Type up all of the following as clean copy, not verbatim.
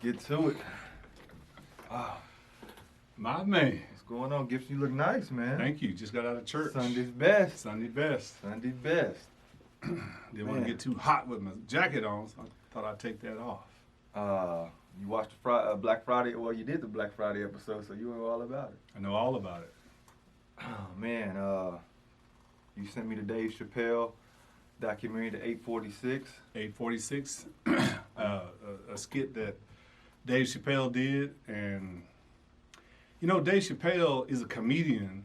get to it. Wow. My man. What's going on? Gibson, you look nice, man. Thank you. Just got out of church. Sunday's best. Sunday best. Sunday best. Didn't want to get too hot with my jacket on, so I thought I'd take that off. You watched the Black Friday. Well, you did the Black Friday episode, so you know all about it. I know all about it. Oh man, you sent me the Dave Chappelle documentary, the 846. 846, a skit that Dave Chappelle did, and you know, Dave Chappelle is a comedian,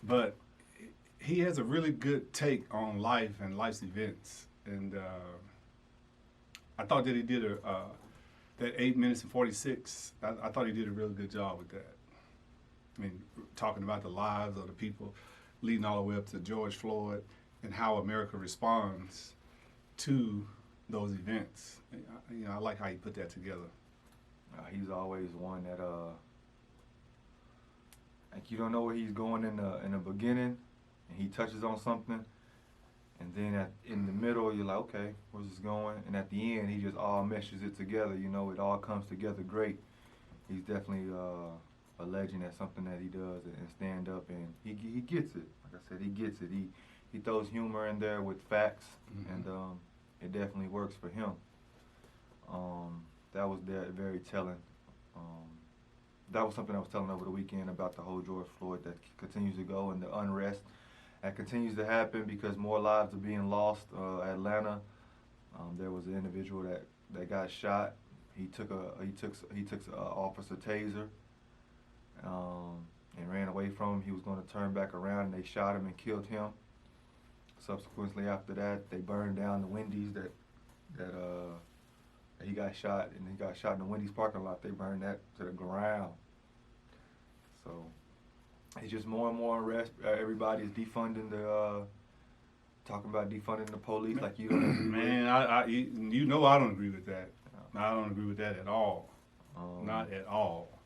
but he has a really good take on life and life's events, and I thought that he did that 8 minutes and 46. I thought he did a really good job with that. I mean, talking about the lives of the people, leading all the way up to George Floyd, and how America responds to those events. You know, I like how he put that together. He's always one that like you don't know where he's going in the beginning, and he touches on something, and then in the middle you're like, okay, where's this going? And at the end he just all meshes it together. You know, it all comes together great. He's definitely a legend at something that he does and stand up, and he gets it. Like I said, he gets it. He throws humor in there with facts, and it definitely works for him. That was very telling. That was something I was telling over the weekend about the whole George Floyd that continues to go, and the unrest that continues to happen because more lives are being lost. Atlanta, there was an individual that got shot. He took an officer taser and ran away from him. He was going to turn back around, and they shot him and killed him. Subsequently, after that, they burned down the Wendy's that he got shot, and he got shot in the Wendy's parking lot. They burned that to the ground. So it's just more and more unrest. Everybody is defunding talking about defunding the police like you don't agree with. Man, you know I don't agree with that. I don't agree with that at all. Not at all.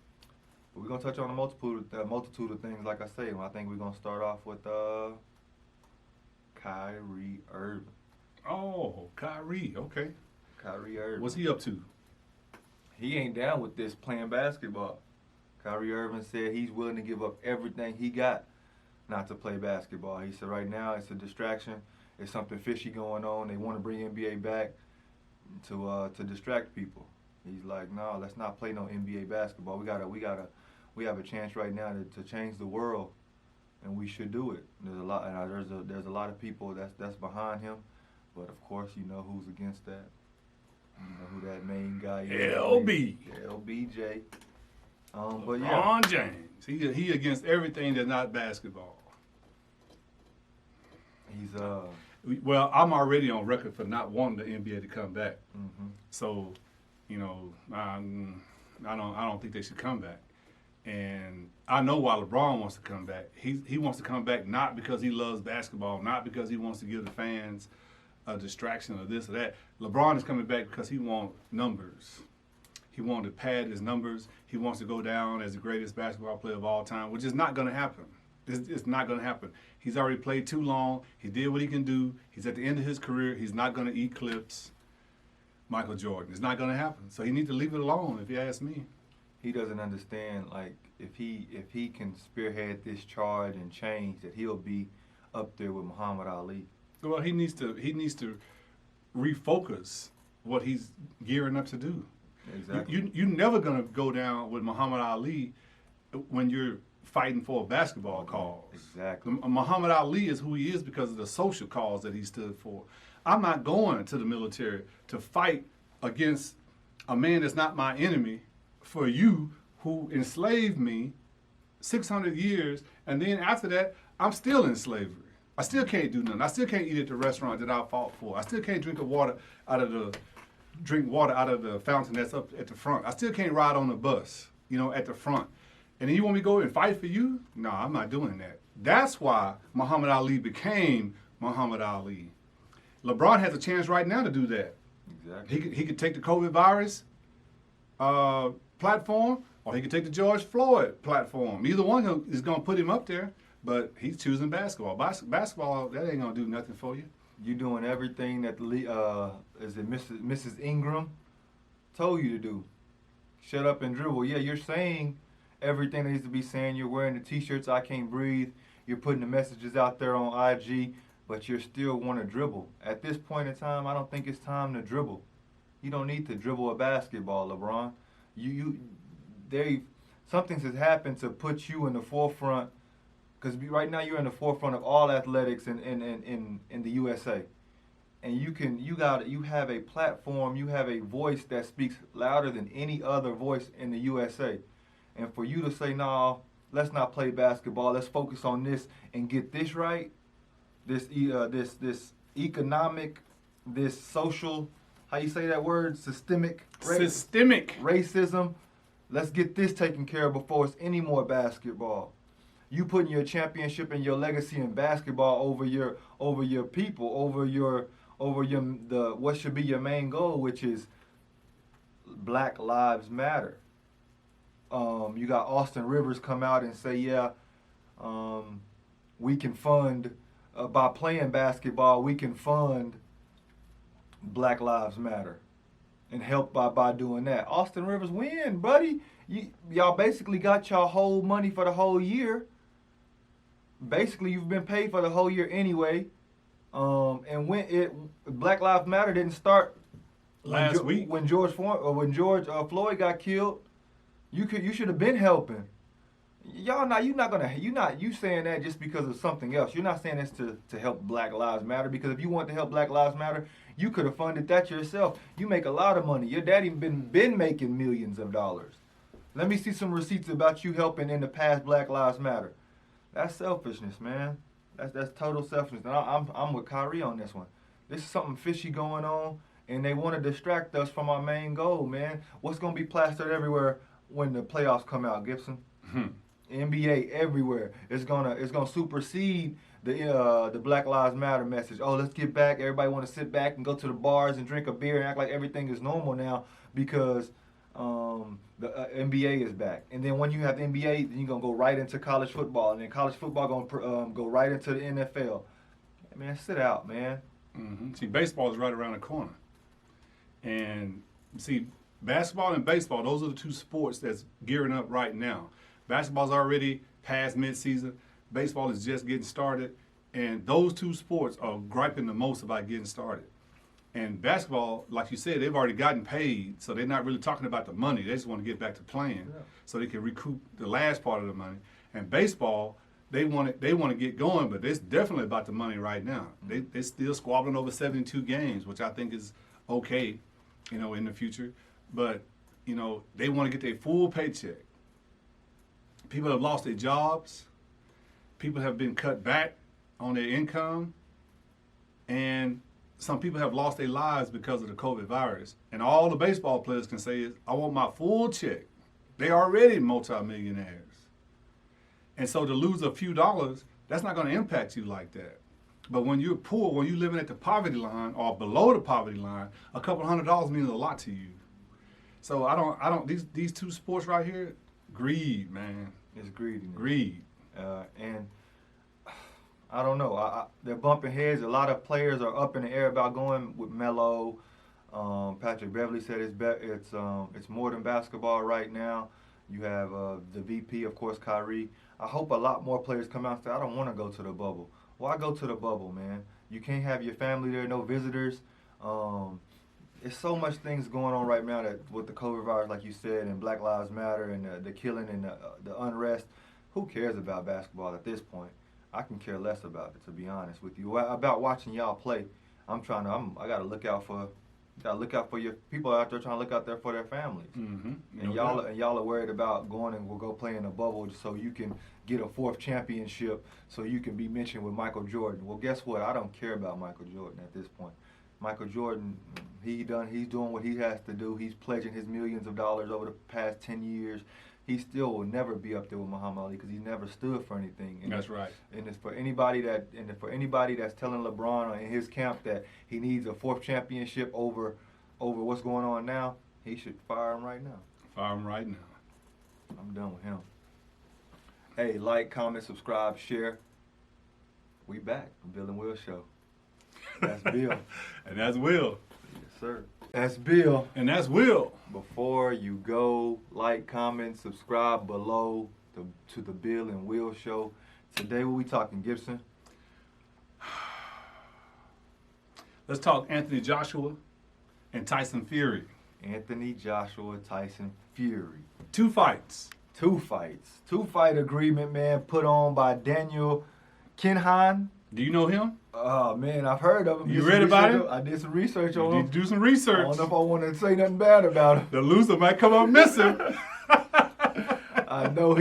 But we're gonna touch on a multitude of things, like I say. I think we're gonna start off with Kyrie Irving. Oh, Kyrie, okay. Kyrie Irving. What's he up to? He ain't down with this playing basketball. Kyrie Irving said he's willing to give up everything he got not to play basketball. He said right now it's a distraction. It's something fishy going on. They want to bring NBA back to distract people. He's like, no, let's not play no NBA basketball. We have a chance right now to change the world, and we should do it. There's a lot of people that's behind him, but of course you know who's against that. You know who that main guy is. LBJ. But yeah. LeBron James. He against everything that's not basketball. He's Well, I'm already on record for not wanting the NBA to come back. Mm-hmm. So, you know, I don't think they should come back. And I know why LeBron wants to come back. He wants to come back not because he loves basketball, not because he wants to give the fans a distraction or this or that. LeBron is coming back because he wants numbers. He wants to pad his numbers. He wants to go down as the greatest basketball player of all time, which is not going to happen. It's not going to happen. He's already played too long. He did what he can do. He's at the end of his career. He's not going to eclipse Michael Jordan. It's not going to happen. So he needs to leave it alone, if you ask me. He doesn't understand, like, if he can spearhead this charge and change, that he'll be up there with Muhammad Ali. Well, he needs to refocus what he's gearing up to do. Exactly. You're never going to go down with Muhammad Ali when you're fighting for a basketball cause. Exactly. Muhammad Ali is who he is because of the social cause that he stood for. I'm not going to the military to fight against a man that's not my enemy for you who enslaved me 600 years, and then after that, I'm still in slavery. I still can't do nothing. I still can't eat at the restaurant that I fought for. I still can't drink water out of the fountain that's up at the front. I still can't ride on the bus, at the front. And then you want me to go and fight for you? No, I'm not doing that. That's why Muhammad Ali became Muhammad Ali. LeBron has a chance right now to do that. Exactly. He could take the COVID virus platform, or he could take the George Floyd platform. Either one is going to put him up there, but he's choosing basketball. Basketball, that ain't going to do nothing for you. You're doing everything that Mrs. Ingram told you to do. Shut up and dribble. Yeah, you're saying everything that needs to be saying. You're wearing the T-shirts, I can't breathe. You're putting the messages out there on IG, but you still want to dribble. At this point in time, I don't think it's time to dribble. You don't need to dribble a basketball, LeBron. Something has happened to put you in the forefront, because right now you're in the forefront of all athletics in the USA. And you have a platform, you have a voice that speaks louder than any other voice in the USA. And for you to say, no, let's not play basketball, let's focus on this and get this right, this economic, this social, how you say that word, systemic racism, let's get this taken care of before it's any more basketball. You putting your championship and your legacy in basketball over your people, over what should be your main goal, which is Black Lives Matter. You got Austin Rivers come out and say, we can fund, by playing basketball, we can fund Black Lives Matter and help by doing that. Austin Rivers win, buddy. Y'all basically got y'all whole money for the whole year. Basically, you've been paid for the whole year anyway. And when Black Lives Matter didn't start last week when George Floyd got killed, you should have been helping. You saying that just because of something else. You're not saying this to help Black Lives Matter, because if you want to help Black Lives Matter, you could have funded that yourself. You make a lot of money. Your daddy been making millions of dollars. Let me see some receipts about you helping in the past Black Lives Matter. That's selfishness, man. That's total selfishness. And I'm with Kyrie on this one. This is something fishy going on, and they want to distract us from our main goal, man. What's going to be plastered everywhere when the playoffs come out, Gibson? NBA everywhere. It's gonna supersede the Black Lives Matter message. Oh, let's get back. Everybody want to sit back and go to the bars and drink a beer and act like everything is normal now because the NBA is back. And then when you have the NBA, then you're gonna go right into college football, and then college football gonna go right into the NFL. Man, sit out, man. Mm-hmm. See, baseball is right around the corner, and see, basketball and baseball, those are the two sports that's gearing up right now. Basketball's already past midseason. Baseball is just getting started. And those two sports are griping the most about getting started. And basketball, like you said, they've already gotten paid, so they're not really talking about the money. They just want to get back to playing so they can recoup the last part of the money. And baseball, they want to get going, but it's definitely about the money right now. They're still squabbling over 72 games, which I think is okay, in the future. But, they want to get their full paycheck. People have lost their jobs. People have been cut back on their income. And some people have lost their lives because of the COVID virus. And all the baseball players can say is, I want my full check. They're already multimillionaires. And so to lose a few dollars, that's not going to impact you like that. But when you're poor, when you're living at the poverty line or below the poverty line, a couple $100 means a lot to you. So I don't, these two sports right here, greed, man. It's greedy. Greed. And I don't know. They're bumping heads. A lot of players are up in the air about going with Melo. Patrick Beverly said it's more than basketball right now. You have the VP, of course, Kyrie. I hope a lot more players come out and say, I don't want to go to the bubble. Why go to the bubble, man? You can't have your family there, no visitors. There's so much things going on right now that with the COVID virus, like you said, and Black Lives Matter and the killing and the unrest. Who cares about basketball at this point? I can care less about it, to be honest with you. About watching y'all play, I gotta look out for your people out there trying to look out there for their families. Mm-hmm. And y'all are worried about going and we'll go play in a bubble so you can get a 4th championship, so you can be mentioned with Michael Jordan. Well, guess what? I don't care about Michael Jordan at this point. Michael Jordan, he's doing what he has to do. He's pledging his millions of dollars over the past 10 years. He still will never be up there with Muhammad Ali because he never stood for anything. And that's right. And it's for anybody that's telling LeBron in his camp that he needs a 4th championship over what's going on now, he should fire him right now. Fire him right now. I'm done with him. Hey, like, comment, subscribe, share. We back. Bill and Will Show. That's Bill. And that's Will. Yes, sir. That's Bill. And that's Will. before you go, like, comment, subscribe below to the Bill and Will Show. Today, what we talking, Gibson? Let's talk Anthony Joshua and Tyson Fury. Anthony Joshua, Tyson Fury. 2 fights. 2 fights. 2-fight agreement, man, put on by Daniel Kinhan. Do you know him? Oh, man, I've heard of him. You Did some read about research him? I did some research You on need him. to do some I research. don't know if I want to say nothing bad about him. The loser might come up missing. I know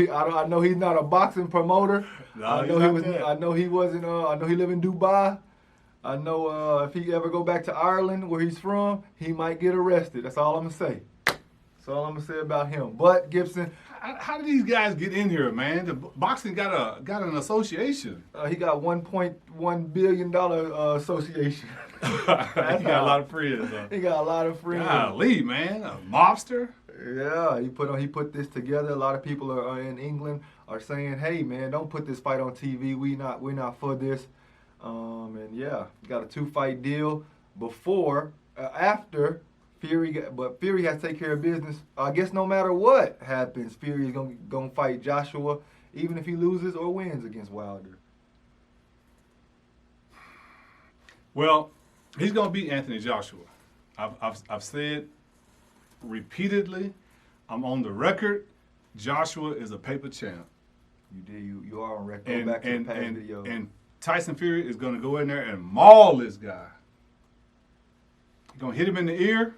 he's not a boxing promoter. No, I he's know not that. I know he wasn't. I know he live in Dubai. I know if he ever go back to Ireland, where he's from, he might get arrested. That's all I'm gonna say. That's all I'm gonna say about him. But Gibson, How did these guys get in here, man? The boxing got an association. he got $1.1 billion association. He got a lot of friends. He got a lot of friends. Golly, man, a mobster. Yeah, he put this together. A lot of people are in England are saying, "Hey, man, don't put this fight on TV. We're not for this." And yeah, got a 2-fight deal after Fury, but Fury has to take care of business. I guess no matter what happens, Fury is gonna fight Joshua, even if he loses or wins against Wilder. Well, he's gonna beat Anthony Joshua. I've said repeatedly, I'm on the record. Joshua is a paper champ. You are on record. Go back to the past video. And Tyson Fury is going to go in there and maul this guy. He's going to hit him in the ear.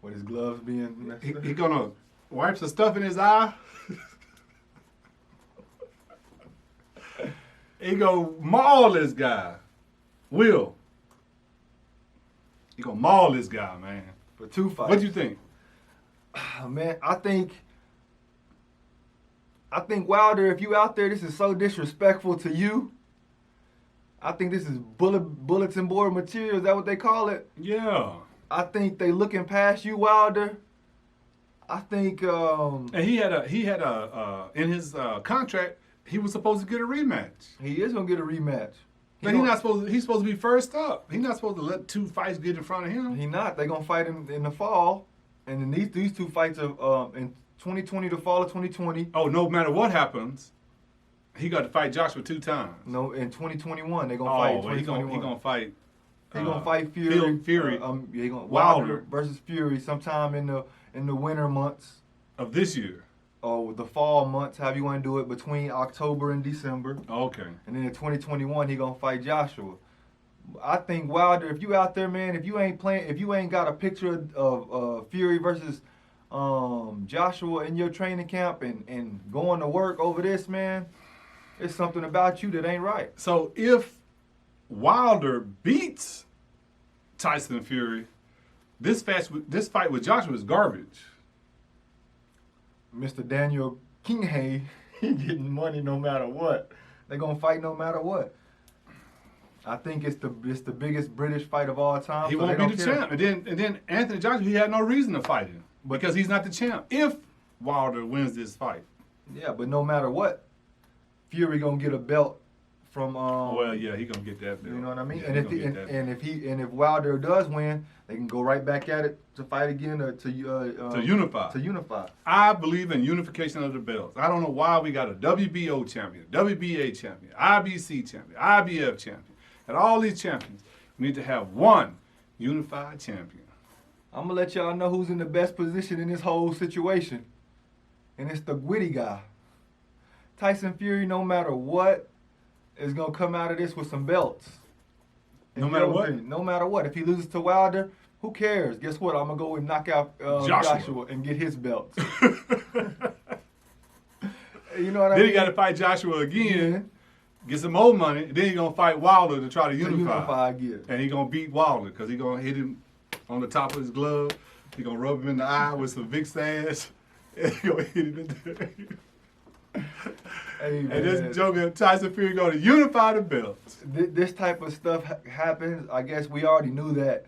With his gloves being messed up. He's going to wipe the stuff in his eye. He going to maul this guy. Will. He going to maul this guy, man. For 2 fights. What do you think? Man, I think Wilder, if you out there, this is so disrespectful to you. I think this is bulletin board material. Is that what they call it? Yeah. I think they looking past you, Wilder. I think. And he had a in his contract, he was supposed to get a rematch. He is gonna get a rematch. But he's supposed to be first up. He's not supposed to let 2 fights get in front of him. He not. They gonna fight him in the fall, and then these 2 fights are in 2020, the fall of 2020. Oh, no matter what happens, he got to fight Joshua 2 times. No, in 2021 they gonna fight. Well, he 2021. gonna fight. He gonna fight Fury. Fury. He gonna Wilder versus Fury sometime in the winter months. Of this year. Or the fall months, however you want to do it, between October and December. Okay. And then in 2021, he gonna fight Joshua. I think Wilder, if you out there, man, if you ain't got a picture of Fury versus Joshua in your training camp and going to work over this, man, it's something about you that ain't right. So if Wilder beats Tyson Fury, this fight with Joshua is garbage. Mr. Daniel Kinghey, he getting money no matter what. They gonna fight no matter what. I think it's the biggest British fight of all time. He so won't they be the don't care. champ. And then Anthony Joshua, he had no reason to fight him because he's not the champ. If Wilder wins this fight. Yeah, but no matter what, Fury gonna get a belt from. Well, yeah, he gonna get that belt. You know what I mean? Yeah, and he if gonna get that belt. if Wilder does win, they can go right back at it to fight again or to unify. To unify. I believe in unification of the belts. I don't know why we got a WBO champion, WBA champion, IBC champion, IBF champion, and all these champions. We need to have one unified champion. I'm gonna let y'all know who's in the best position in this whole situation, and it's the Gwitty guy. Tyson Fury, no matter what, is gonna come out of this with some belts. No matter what? No matter what. If he loses to Wilder, who cares? Guess what? I'm gonna go and knock out Joshua and get his belts. You know what I mean? Then he got to fight Joshua again, get some more money. Then he's gonna fight Wilder to try to unify. Again. And he's gonna beat Wilder because he's gonna hit him on the top of his glove. He's gonna rub him in the eye with some Vicks ass. And he's gonna hit him in the Hey, And man. this Joker Tyson Fury gonna unify the belts. This type of stuff happens. I guess we already knew that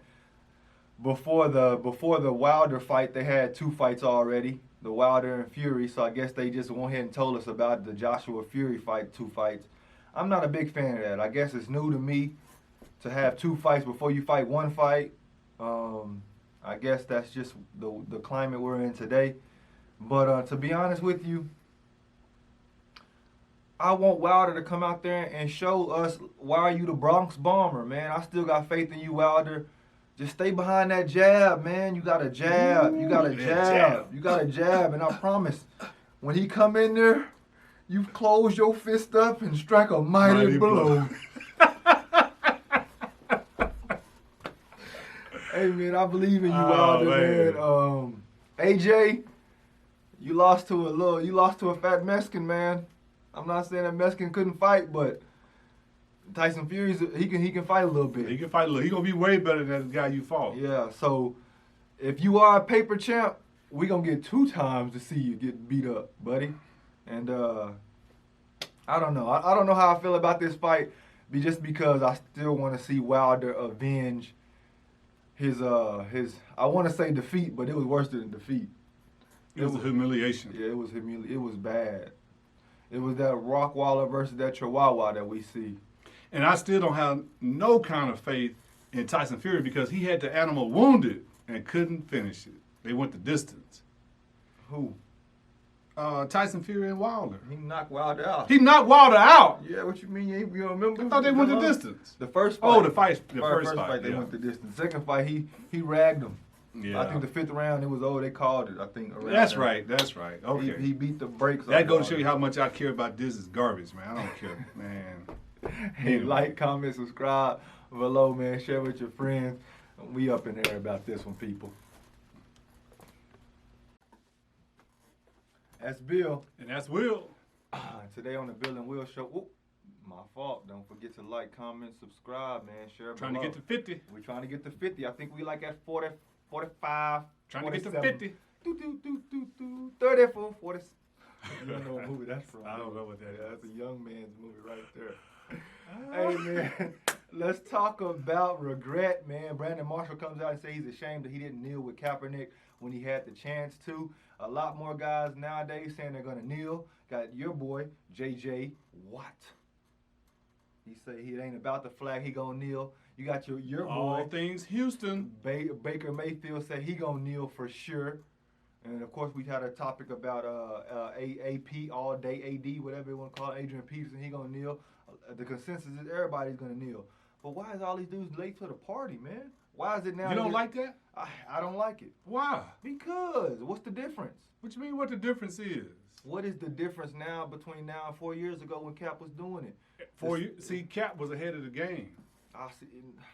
before the Wilder fight. They had 2 fights already, the Wilder and Fury. So I guess they just went ahead and told us about the Joshua Fury fight, 2 fights. I'm not a big fan of that. I guess it's new to me to have 2 fights before you fight 1 fight. I guess that's just the climate we're in today. But to be honest with you, I want Wilder to come out there and show us why are you the Bronx Bomber, man. I still got faith in you, Wilder. Just stay behind that jab, man. You got a jab. You got a jab. You got a jab. And I promise, when he come in there, you close your fist up and strike a mighty blow. Hey, man, I believe in you, Wilder, man. AJ, you lost to a fat Mexican, man. I'm not saying that Mexican couldn't fight, but Tyson Fury's he can fight a little bit. He can fight a little. He gonna be way better than the guy you fought. Yeah. So if you are a paper champ, we gonna get 2 times to see you get beat up, buddy. And I don't know. I don't know how I feel about this fight, just because I still want to see Wilder avenge his I want to say defeat, but it was worse than defeat. It was a humiliation. Yeah, it was It was bad. It was that Rockwaller versus that Chihuahua that we see. And I still don't have no kind of faith in Tyson Fury because he had the animal wounded and couldn't finish it. They went the distance. Who? Tyson Fury and Wilder. He knocked Wilder out. He knocked Wilder out. Yeah, what you mean? You remember? I thought they went the distance. The first fight. Oh, the first fight. They Yeah. went the distance. Second fight, he ragged him. Yeah. I think the 5th round, it was they called it. I think. That's right. Okay. He beat the brakes. That goes to show you how much I care about this is garbage, man. I don't care, man. Hey, like, comment, subscribe below, man. Share with your friends. We up in there about this one, people. That's Bill. And that's Will. Today on the Bill and Will Show. Whoop, my fault. Don't forget to like, comment, subscribe, man. Share Trying below. to get to 50. We're trying to get to 50. I think we like at 40, 45. Trying to get to 47. 50. 34, 40. You don't know what movie that's from. I don't know what that is. That's a young man's movie right there. Hey, man, let's talk about regret, man. Brandon Marshall comes out and says he's ashamed that he didn't kneel with Kaepernick when he had the chance to. A lot more guys nowadays saying they're going to kneel. Got your boy, J.J. Watt. He say he ain't about the flag, he going to kneel. You got your boy. All things Houston. Baker Mayfield said he going to kneel for sure. And, of course, we had a topic about AP, All Day AD, whatever you want to call it, Adrian Peterson, he going to kneel. The consensus is everybody's going to kneel. But why is all these dudes late to the party, man? Why is it now? You don't like that? I don't like it. Why? Because what's the difference? What you mean what the difference is? What is the difference now between now and 4 years ago when Cap was doing it? See, Cap was ahead of the game. I see.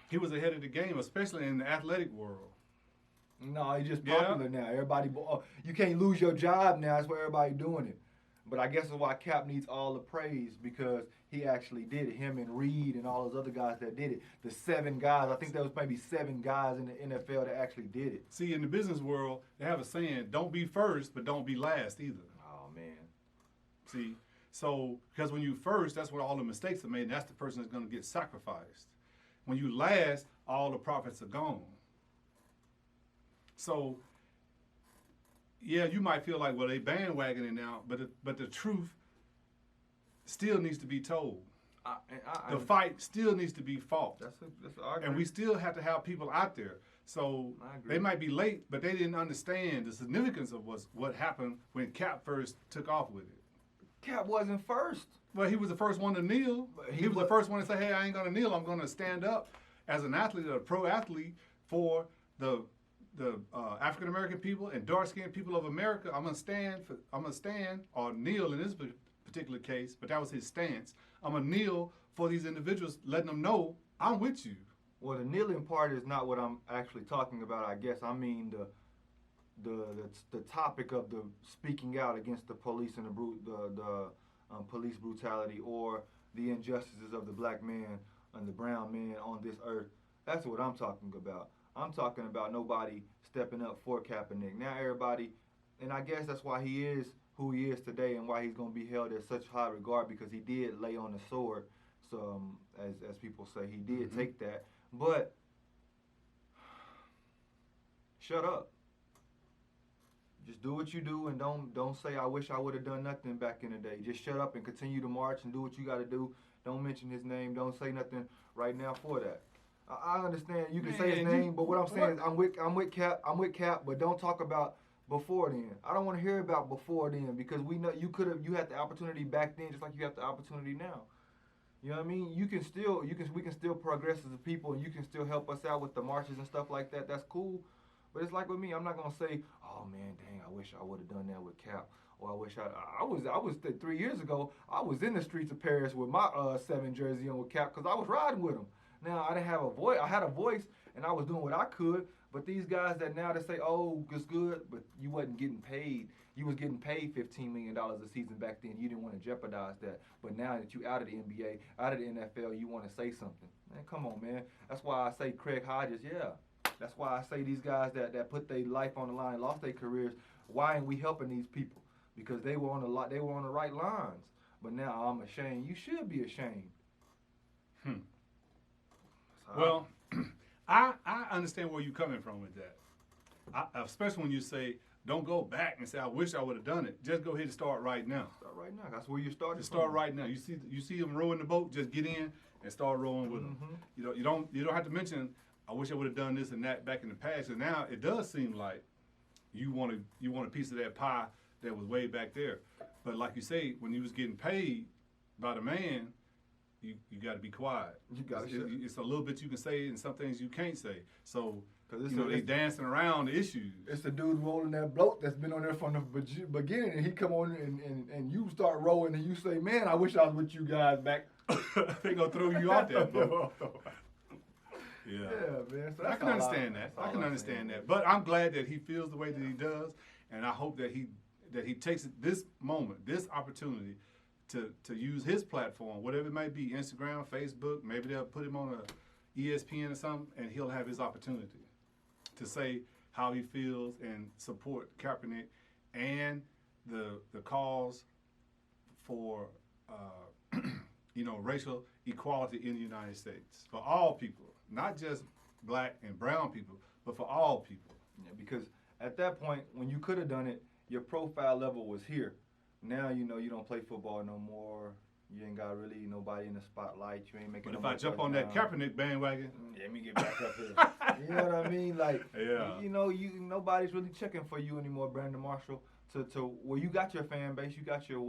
He was ahead of the game, especially in the athletic world. No, he's just popular now. Everybody, you can't lose your job now. That's why everybody doing it. But I guess that's why Cap needs all the praise, because he actually did it. Him and Reed and all those other guys that did it. The 7 guys, I think there was maybe 7 guys in the NFL that actually did it. See, in the business world, they have a saying, don't be first, but don't be last either. Oh, man. See, so, because when you first, that's where all the mistakes are made, and that's the person that's going to get sacrificed. When you last, all the profits are gone. So, yeah, you might feel like, well, they bandwagoning now, but the truth still needs to be told. The fight still needs to be fought. That's argument. And we still have to have people out there. So they might be late, but they didn't understand the significance of what happened when Cap first took off with it. Cap wasn't first. Well, he was the first one to kneel. He was the first one to say, hey, I ain't going to kneel. I'm going to stand up as an athlete, a pro athlete for the African-American people and dark-skinned people of America. I'm going to stand or kneel in this particular case, but that was his stance. I'm going to kneel for these individuals, letting them know I'm with you. Well, the kneeling part is not what I'm actually talking about, I guess. I mean the topic of the speaking out against the police and the police brutality or the injustices of the black man and the brown man on this earth. That's what I'm talking about. I'm talking about nobody stepping up for Kaepernick. Now everybody, and I guess that's why he is who he is today and why he's going to be held in such high regard, because he did lay on the sword. So, as people say, he did take that. But shut up. Just do what you do and don't say, I wish I would have done nothing back in the day. Just shut up and continue to march and do what you got to do. Don't mention his name. Don't say nothing right now for that. I understand you can say his Man, name, but what I'm saying is I'm with Cap, but don't talk about before then. I don't want to hear about before then because we know you had the opportunity back then just like you have the opportunity now. You know what I mean? We can still progress as a people and you can still help us out with the marches and stuff like that. That's cool. But it's like with me, I'm not gonna say, oh man, dang, I wish I would have done that with Cap. Or I wish I was 3 years ago. I was in the streets of Paris with my 7 jersey on with Cap because I was riding with him. Now I didn't have a voice. I had a voice and I was doing what I could. But these guys that now they say, oh, it's good, but you wasn't getting paid. You was getting paid $15 million a season back then. You didn't want to jeopardize that. But now that you out of the NBA, out of the NFL, you want to say something. Man, come on, man. That's why I say Craig Hodges, yeah. That's why I say these guys that put their life on the line, lost their careers. Why ain't we helping these people? Because they were on the right lines. But now I'm ashamed. You should be ashamed. Well, I understand where you're coming from with that. Especially when you say, don't go back and say, I wish I would have done it. Just go ahead and start right now. Start right now. That's where you started. Just start right now. You see them rowing the boat, just get in and start rowing with them. You don't have to mention, I wish I would have done this and that back in the past. And now it does seem like you want a piece of that pie that was way back there. But like you say, when you was getting paid by the man, you got to be quiet. It's a little bit you can say and some things you can't say. So they dancing around the issues. It's the dude rolling that boat that's been on there from the beginning, and he come on and you start rowing and you say, man, I wish I was with you guys back. They gonna throw you out there, bro. Yeah, man. So I can understand that. I can understand that. But I'm glad that he feels the way that he does, and I hope that he takes this moment, this opportunity, to use his platform, whatever it might be, Instagram, Facebook. Maybe they'll put him on a ESPN or something, and he'll have his opportunity to say how he feels and support Kaepernick and the cause for racial equality in the United States for all people, not just black and brown people, but for all people. Yeah, because at that point, when you could have done it, your profile level was here. Now you don't play football no more. You ain't got really nobody in the spotlight. You ain't making. But if I jump on that Kaepernick bandwagon, let me get back up here. You know what I mean? Like, yeah. Nobody's really checking for you anymore, Brandon Marshall. To where you got your fan base, you got your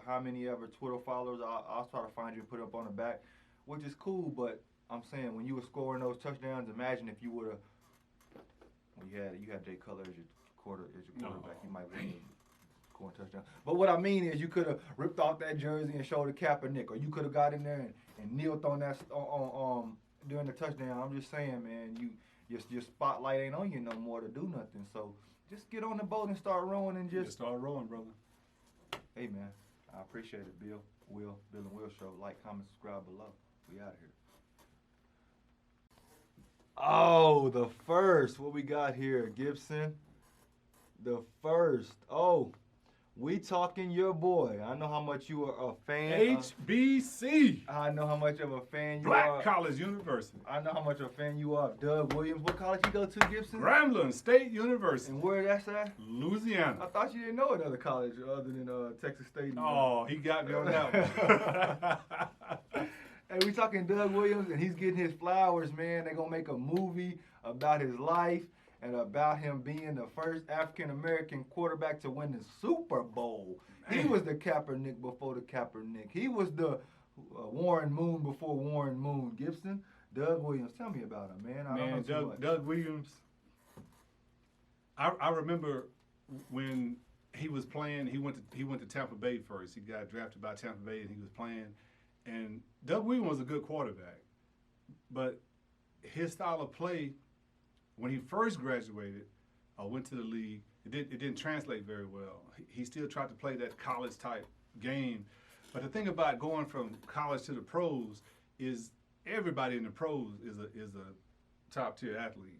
how many ever Twitter followers. I'll try to find you and put up on the back, which is cool. But I'm saying when you were scoring those touchdowns, imagine if you would have. Well, you had Jay Cutler as your quarterback, you might win. Touchdown. But what I mean is you could have ripped off that jersey and showed a Kaepernick, or you could have got in there and kneeled on that during the touchdown. I'm just saying, man, your spotlight ain't on you no more to do nothing. So just get on the boat and start rowing and just start rowing, brother. Hey, man, I appreciate it, Bill and Will Show. Like, comment, subscribe below. We out of here. Oh, the first. What we got here, Gibson? The first. Oh. We talking your boy. I know how much you are a fan. HBC. I know how much of a fan you Black are. College University. I know how much of a fan you are of Doug Williams. What college you go to, Gibson? Grambling State University. And where that's at? Louisiana. I thought you didn't know another college other than Texas State. Oh, he got me on that one. Hey, we talking Doug Williams, and he's getting his flowers, man. They're going to make a movie about his life and about him being the first African-American quarterback to win the Super Bowl. Man. He was the Kaepernick before the Kaepernick. He was the Warren Moon before Warren Moon. Gibson, Doug Williams, tell me about him, man. I don't know Doug Williams, I remember when he was playing, he went to Tampa Bay first. He got drafted by Tampa Bay, and he was playing. And Doug Williams was a good quarterback. But his style of play, when he first graduated or went to the league, it didn't translate very well. He still tried to play that college type game. But the thing about going from college to the pros is everybody in the pros is a top tier athlete.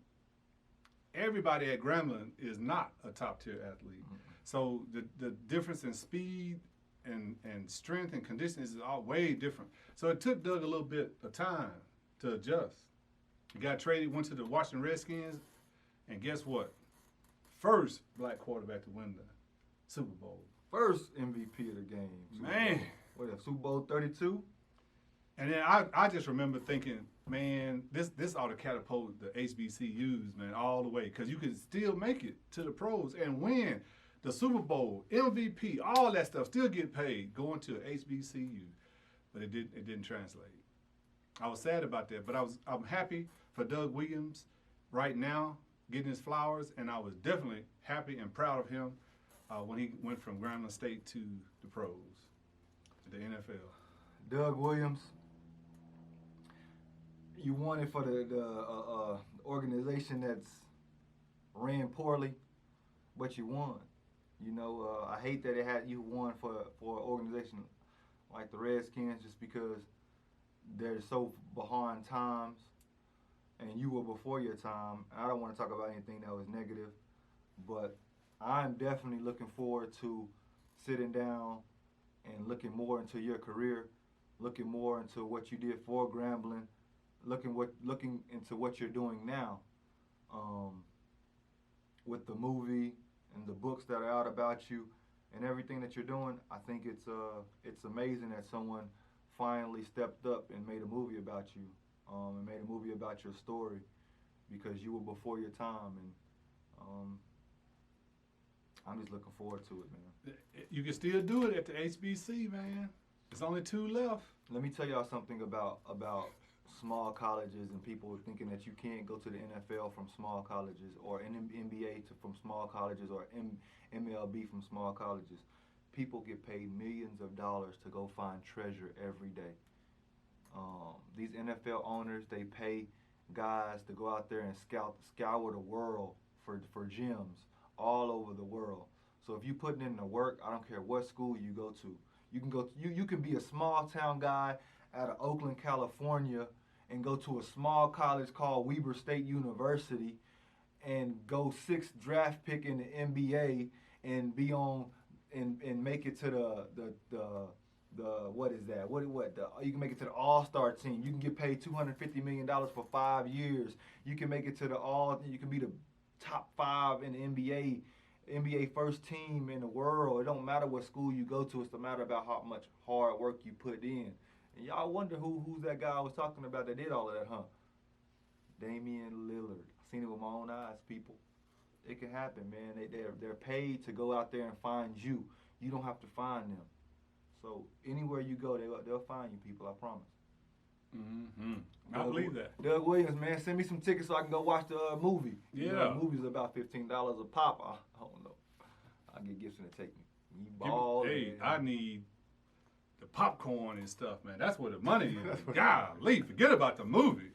Everybody at Grambling is not a top tier athlete. Mm-hmm. So the difference in speed and strength and conditioning is all way different. So it took Doug a little bit of time to adjust. He got traded, went to the Washington Redskins, and guess what? First black quarterback to win the Super Bowl. First MVP of the game. Man. What, Super Bowl 32? And then I just remember thinking, man, this ought to catapult the HBCUs, man, all the way, because you can still make it to the pros and win the Super Bowl, MVP, all that stuff, still get paid going to a HBCU, but it didn't translate. I was sad about that, but I'm happy for Doug Williams right now getting his flowers, and I was definitely happy and proud of him when he went from Grambling State to the pros, the NFL. Doug Williams, you won it for the organization that's ran poorly, but you won. You know, I hate that you won for an organization like the Redskins just because they're so behind times, and you were before your time. I don't want to talk about anything that was negative, but I'm definitely looking forward to sitting down and looking more into your career, looking more into what you did for Grambling, looking into what you're doing now, with the movie and the books that are out about you and everything that you're doing. I think it's amazing that someone finally stepped up and made a movie about you, and made a movie about your story, because you were before your time, and I'm just looking forward to it, man. You can still do it at the HBC, man. There's only 2 left. Let me tell y'all something about small colleges and people thinking that you can't go to the NFL from small colleges, or NBA from small colleges, or MLB from small colleges. People get paid millions of dollars to go find treasure every day. These NFL owners, they pay guys to go out there and scour the world for gems all over the world. So if you putting in the work, I don't care what school you go to. You can be a small town guy out of Oakland, California, and go to a small college called Weber State University and go 6th draft pick in the NBA and be on and make it to the what is that? You can make it to the All-Star team. You can get paid $250 million for 5 years. You can make it to you can be the top 5 in the NBA first team in the world. It don't matter what school you go to. It's a matter about how much hard work you put in. And y'all wonder who's that guy I was talking about that did all of that, huh? Damian Lillard. I seen it with my own eyes, people. It can happen, man. They're paid to go out there and find you. You don't have to find them. So anywhere you go, they'll find you, people. I promise. Mm-hmm. I believe that. Doug Williams, man, send me some tickets so I can go watch the movie. Yeah. You know, the movie's about $15 a pop. I don't know. I'll get Gibson to take me. Hey, I need the popcorn and stuff, man. That's where the money is. Golly, forget about the movie.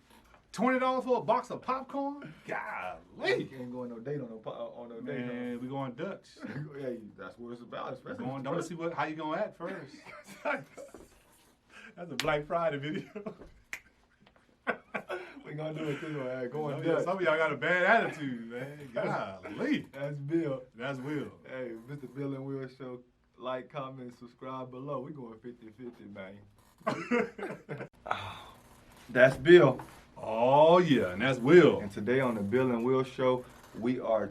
$20 for a box of popcorn? Golly. You can't go on no date on no date. Man, we going Dutch. Yeah, that's what it's about. Don't see how you gonna act first. That's a Black Friday video. We gonna do it too, man. Going Yeah, Dutch. some of y'all got a bad attitude, man. Golly. That's Bill. That's Will. Hey, Mr. Bill and Will Show. Like, comment, subscribe below. We going 50-50, man. That's Bill. Oh, yeah, and that's Will. And today on the Bill and Will Show, we are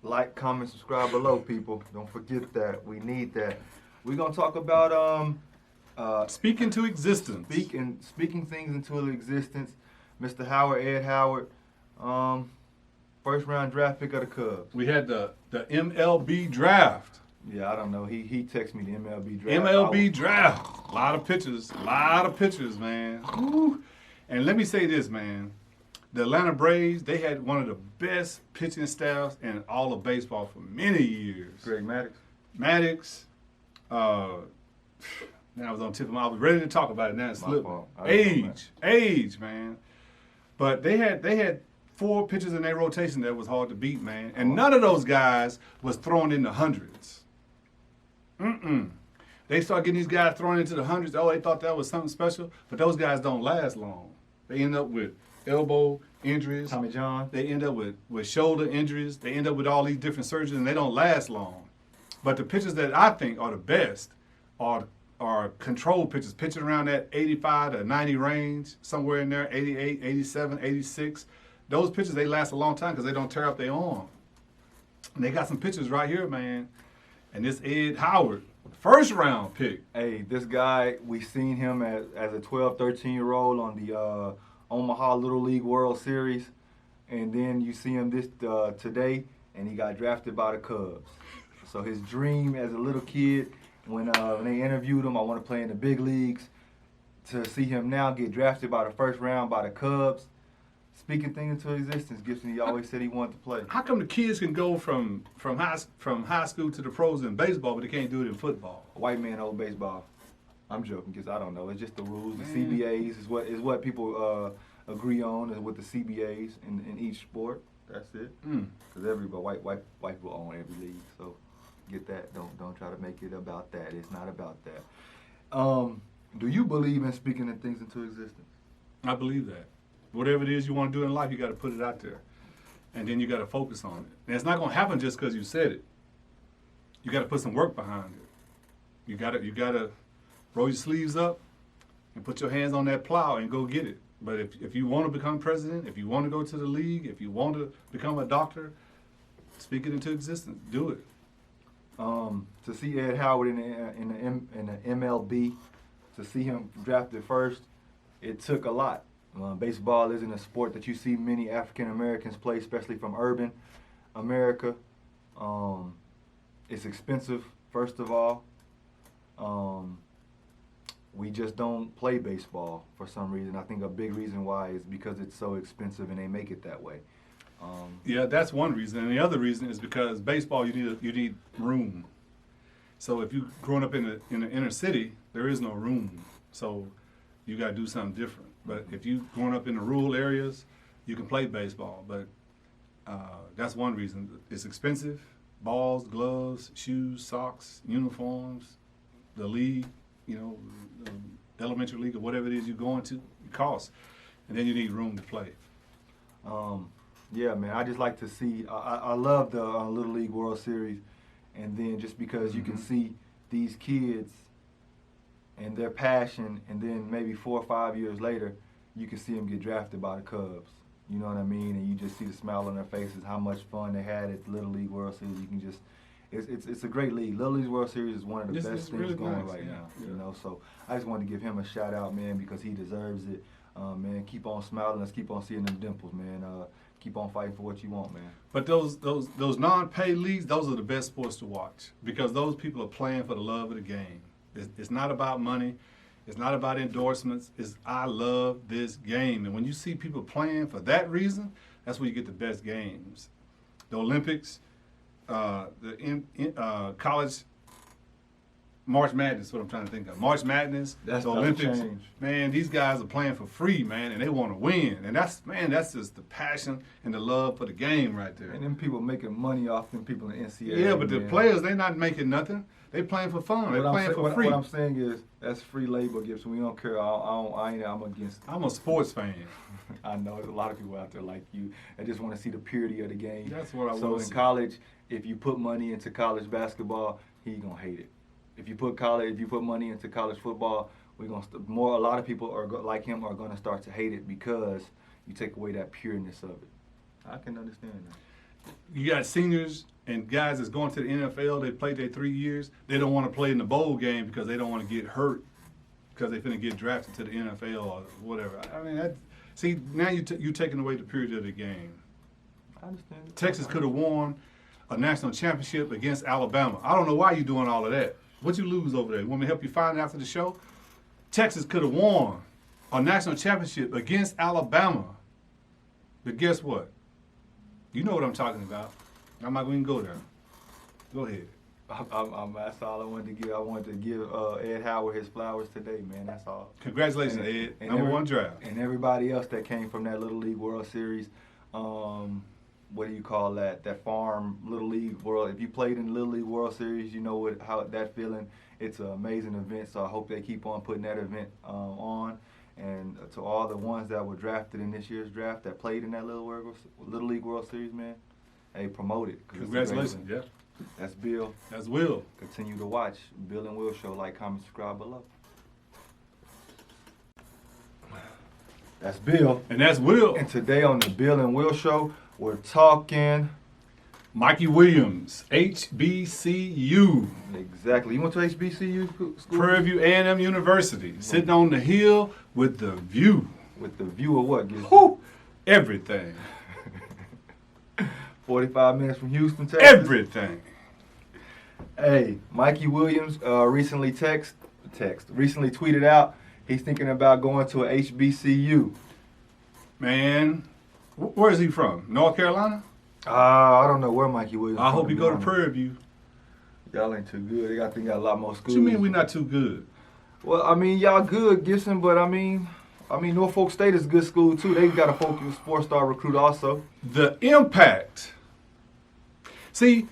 like, comment, subscribe below, people. Don't forget that. We need that. We're gonna talk about Speaking to existence. speaking things into existence. Mr. Howard, Ed Howard, first round draft pick of the Cubs. We had the MLB draft. Yeah, I don't know. He texted me the MLB draft. MLB draft. A lot of pictures, man. Woo. And let me say this, man. The Atlanta Braves, they had one of the best pitching staffs in all of baseball for many years. Greg Maddux. Maddox, man, I was on tip of my, I was ready to talk about it, now it slipped me. Age, man. But they had 4 pitchers in their rotation that was hard to beat, man. And none of those guys was thrown in the hundreds. They start getting these guys thrown into the hundreds. Oh, they thought that was something special. But those guys don't last long. They end up with elbow injuries. Tommy John. They end up with shoulder injuries. They end up with all these different surgeries, and they don't last long. But the pitchers that I think are the best are control pitchers, pitching around that 85 to 90 range, somewhere in there, 88, 87, 86. Those pitchers, they last a long time because they don't tear up their arm. And they got some pitchers right here, man. And this Ed Howard, first round pick. Hey, this guy, we seen him as a 12, 13-year-old Omaha Little League World Series, and then you see him this today, and he got drafted by the Cubs. So his dream as a little kid, when they interviewed him, I want to play in the big leagues. To see him now get drafted by the first round by the Cubs, speaking things into existence. Gibson, he always said he wanted to play. How come the kids can go from high school to the pros in baseball, but they can't do it in football? White man old baseball. I'm joking because I don't know. It's just the rules. The Man. CBAs is what people agree on, is with the CBAs in each sport. That's it. Because everybody white people own every league. So get that. Don't try to make it about that. It's not about that. Do you believe in speaking in things into existence? I believe that. Whatever it is you want to do in life, you got to put it out there. And then you got to focus on it. And it's not going to happen just because you said it. You got to put some work behind it. You got to roll your sleeves up and put your hands on that plow and go get it. But if you want to become president, if you want to go to the league, if you want to become a doctor, speak it into existence. Do it. To see Ed Howard in the MLB, to see him drafted first, it took a lot. Baseball isn't a sport that you see many African Americans play, especially from urban America. It's expensive, first of all. We just don't play baseball for some reason. I think a big reason why is because it's so expensive and they make it that way. Yeah, that's one reason. And the other reason is because baseball, you need room. So if you growing up in the inner city, there is no room. So you got to do something different. But if you growing up in the rural areas, you can play baseball. But that's one reason. It's expensive. Balls, gloves, shoes, socks, uniforms, the league, elementary league or whatever it is you're going to, it costs. And then you need room to play. Yeah, man, I just like to see, I love the Little League World Series, and then just because you can see these kids and their passion, and then maybe 4 or 5 years later, you can see them get drafted by the Cubs. You know what I mean? And you just see the smile on their faces, how much fun they had at the Little League World Series. You can just, it's a great league. Little League World Series is one of the best things really going nice, right now. yeah. You know, so I just wanted to give him a shout out, man, because he deserves it. Man, keep on smiling. Let's keep on seeing them dimples, man. Keep on fighting for what you want, man. But those non-paid leagues, those are the best sports to watch because those people are playing for the love of the game. It's not about money. It's not about endorsements. It's I love this game. And when you see people playing for that reason, that's where you get the best games. The Olympics, college March Madness, what I'm trying to think of. March Madness, That's the Olympics. change. Man, these guys are playing for free, man, and they want to win. And that's just the passion and the love for the game right there. And them people making money off them people in NCAA. Yeah, but the man. players, they're not making nothing. They playing for fun. They're playing for free. What I'm saying is, that's free labor, Gibson. We don't care. I'm against it. I'm a sports fan. I know there's a lot of people out there like you that just want to see the purity of the game. That's what I So want in to see. college, if you put money into college basketball, he gonna hate it. If you put money into college football, a lot of people like him are gonna start to hate it because you take away that pureness of it. I can understand that. You got seniors and guys that's going to the NFL. They played their 3 years. They don't want to play in the bowl game because they don't want to get hurt because they're finna get drafted to the NFL or whatever. I mean, now you taking away the purity of the game. I understand. Texas could have won a national championship against Alabama. I don't know why you're doing all of that. What you lose over there? You want me to help you find it after the show? Texas could have won a national championship against Alabama. But guess what? You know what I'm talking about. I'm not going to go there. Go ahead. That's all I wanted to give. I wanted to give Ed Howard his flowers today, man. That's all. Congratulations, Ed. Number one draft. And everybody else that came from that Little League World Series. What do you call that? That farm Little League World. If you played in the Little League World Series, you know how that feeling. It's an amazing event. So I hope they keep on putting that event on. And to all the ones that were drafted in this year's draft that played in that Little League World Series, man, hey, promote it. Congratulations. Yeah. That's Bill. That's Will. Continue to watch Bill and Will Show. Like, comment, subscribe below. That's Bill. And that's Will. And today on the Bill and Will Show, we're talking Mikey Williams, HBCU. Exactly. You went to HBCU school? Prairie View A&M University, sitting on the hill with the view. with the view of what? Gibson? Whew, everything. 45 minutes from Houston, Texas. Everything. Hey, Mikey Williams recently recently tweeted out he's thinking about going to a HBCU. Man, where is he from? North Carolina? I don't know where Mikey Williams. I from, hope he be go to honest. Prairie View. Y'all ain't too good. They got a lot more What schools. you mean we not too good? Well, I mean y'all good, Gibson, but I mean Norfolk State is a good school too. They got a focus 4-star recruit also. The impact. See,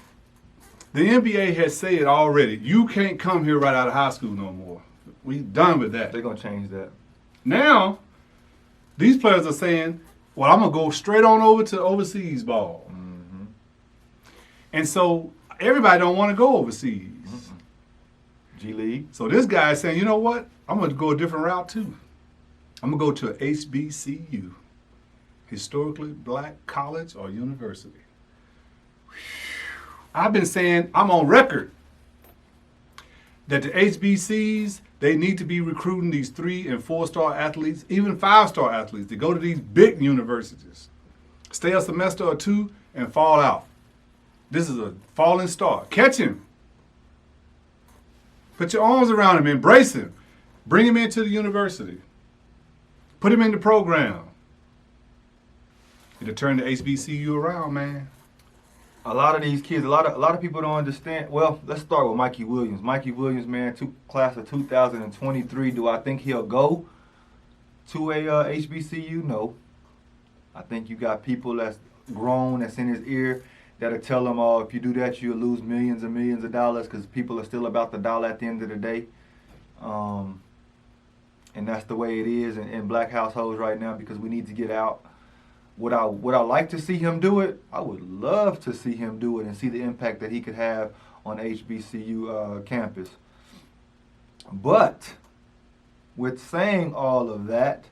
the NBA has said already, you can't come here right out of high school no more. We done with that. They're gonna change that. Now, these players are saying, well, I'm going to go straight on over to overseas ball. Mm-hmm. And so everybody don't want to go overseas. G League. So this guy is saying, you know what? I'm going to go a different route too. I'm going to go to a HBCU, historically black college or university. I've been saying, I'm on record, that the HBCs, they need to be recruiting these 3- and 4-star athletes, even 5-star athletes, to go to these big universities, stay a semester or two, and fall out. This is a falling star. Catch him. Put your arms around him, embrace him. Bring him into the university. Put him in the program. It'll turn the HBCU around, man. A lot of these kids, a lot of people don't understand. Well, let's start with Mikey Williams. Mikey Williams, man, class of 2023. Do I think he'll go to a HBCU? No. I think you got people that's grown, that's in his ear, that'll tell him, oh, if you do that, you'll lose millions and millions of dollars, because people are still about the dollar at the end of the day. And that's the way it is in black households right now, because we need to get out. Would I like to see him do it? I would love to see him do it and see the impact that he could have on HBCU campus. But with saying all of that,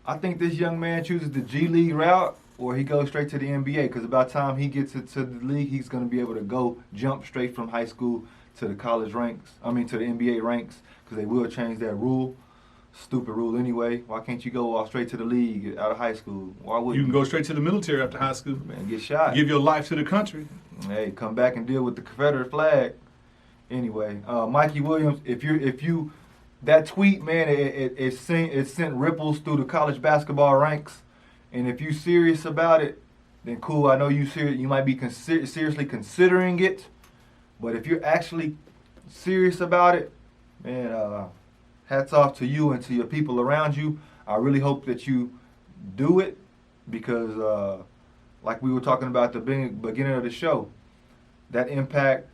I think this young man chooses the G League route, or he goes straight to the NBA, because by the time he gets into the league, he's going to be able to jump straight from high school to the college ranks. To the NBA ranks, because they will change that rule. Stupid rule anyway. Why can't you go straight to the league out of high school? Why wouldn't You can go straight to the military after high school. Man, get shot. Give your life to the country. Hey, come back and deal with the Confederate flag. Anyway, Mikey Williams, if you that tweet, man, it sent ripples through the college basketball ranks. And if you serious about it, then cool. I know you serious. You might be seriously considering it. But if you're actually serious about it, man, hats off to you and to your people around you. I really hope that you do it, because like we were talking about at the beginning of the show, that impact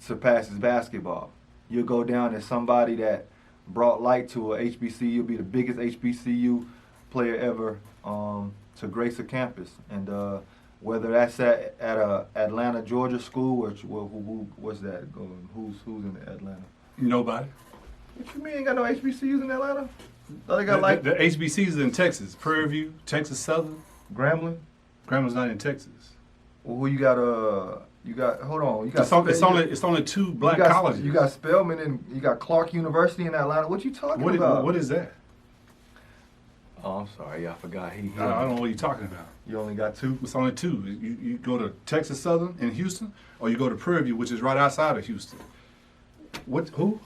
surpasses basketball. You'll go down as somebody that brought light to a HBCU. You'll be the biggest HBCU player ever to grace a campus. And whether that's at a Atlanta, Georgia school, or what's that? Who's in Atlanta? Nobody. What you mean ain't got no HBCUs in Atlanta? Oh, they got The HBCs in Texas. Prairie View, Texas Southern. Grambling. Grambling's not in Texas. Well, who you got? Hold on. You got. It's only 2 black colleges. You got Spelman and you got Clark University in Atlanta. What you talking about? What is that? Oh, I'm sorry. I forgot. I don't know what you're talking about. You only got 2. It's only 2. You go to Texas Southern in Houston, or you go to Prairie View, which is right outside of Houston. Who?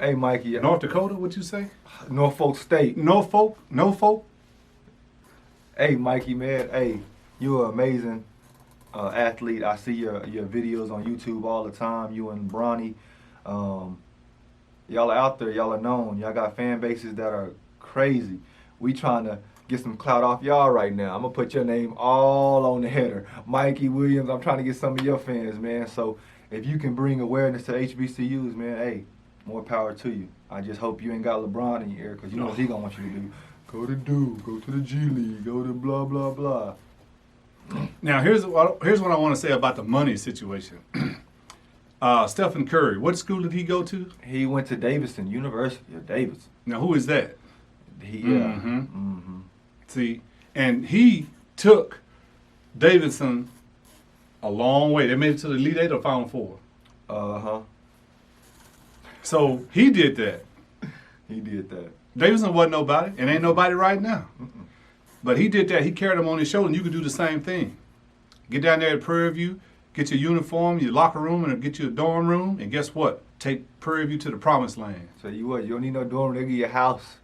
Hey, Mikey. North Dakota? What'd you say? Norfolk State. Norfolk. Hey, Mikey, man. Hey, you're an amazing athlete. I see your videos on YouTube all the time. You and Bronny. Y'all are out there. Y'all are known. Y'all got fan bases that are crazy. We trying to get some clout off y'all right now. I'm going to put your name all on the header. Mikey Williams, I'm trying to get some of your fans, man. So if you can bring awareness to HBCUs, man, hey, more power to you. I just hope you ain't got LeBron in your ear, because you know what he going to want you to do. Go to Duke, go to the G League, go to blah, blah, blah. Now, here's what I want to say about the money situation. Stephen Curry, what school did he go to? He went to Davidson, University of Davidson. Now, who is that? Mm-hmm. See, and he took Davidson a long way. They made it to the Elite Eight or Final Four. Uh-huh. So he did that. He did that. Davidson wasn't nobody, and ain't nobody right now. But he did that. He carried them on his shoulder, and you could do the same thing. Get down there at Prairie View, get your uniform, your locker room, and get you a dorm room, and guess what? Take Prairie View to the promised land. So you what? You don't need no dorm. They give you a house.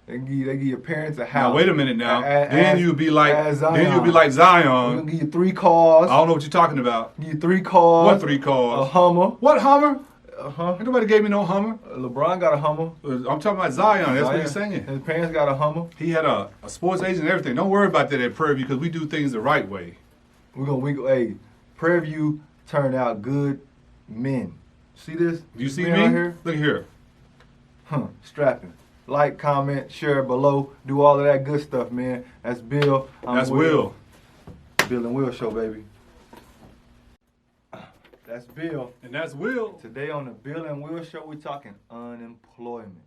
They give your parents a house. Now wait a minute now. Then you'll be like Zion. Then you'll be like We're Zion. gonna give you 3 cars. I don't know what you're talking about. Give you 3 cars. What 3 cars? A Hummer. What Hummer? Uh-huh. Ain't nobody gave me no Hummer. LeBron got a Hummer. I'm talking about Zion. That's what he's Zion. saying. His parents got a Hummer. He had a sports agent and everything. Don't worry about that at Prairie View because we do things the right way. Hey, Prairie View turned out good men. See this? Do you see man me? Right here? Look here. Strapping. Like, comment, share below. Do all of that good stuff, man. That's Bill. That's Will. Bill and Will show, baby. That's Bill. And that's Will. Today on the Bill and Will show, we're talking unemployment.